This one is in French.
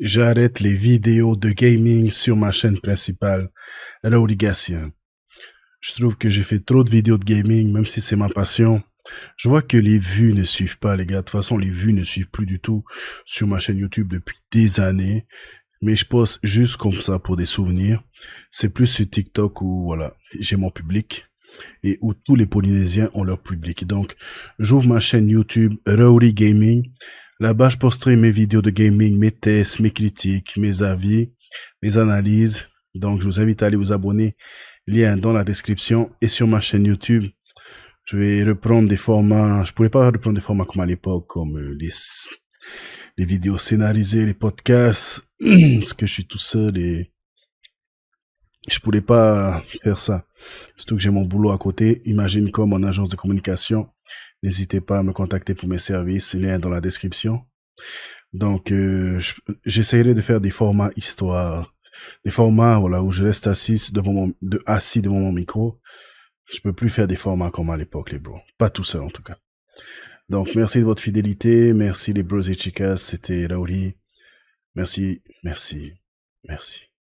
J'arrête les vidéos de gaming sur ma chaîne principale, Raouli Gatien. Je trouve que j'ai fait trop de vidéos de gaming, même si c'est ma passion. Je vois que les vues ne suivent pas, les gars. De toute façon, les vues ne suivent plus du tout sur ma chaîne YouTube depuis des années. Mais je poste juste comme ça pour des souvenirs. C'est plus sur TikTok où, voilà, j'ai mon public et où tous les Polynésiens ont leur public. Donc, j'ouvre ma chaîne YouTube Raouli Gaming. Là-bas, je posterai mes vidéos de gaming, mes tests, mes critiques, mes avis, mes analyses. Donc, je vous invite à aller vous abonner. Lien dans la description et sur ma chaîne YouTube. Je vais reprendre des formats. Je pourrais pas reprendre des formats comme à l'époque, comme les vidéos scénarisées, les podcasts, parce que je suis tout seul et je pourrais pas faire ça. Surtout que j'ai mon boulot à côté. Imagine comme en agence de communication. N'hésitez pas à me contacter pour mes services. Lien dans la description. Donc, j'essaierai de faire des formats histoire. Des formats, voilà, où je reste assis devant mon micro. Je peux plus faire des formats comme à l'époque, les bros. Pas tout seul, en tout cas. Donc, merci de votre fidélité. Merci les bros et chicas. C'était Raouli. Merci, merci, merci.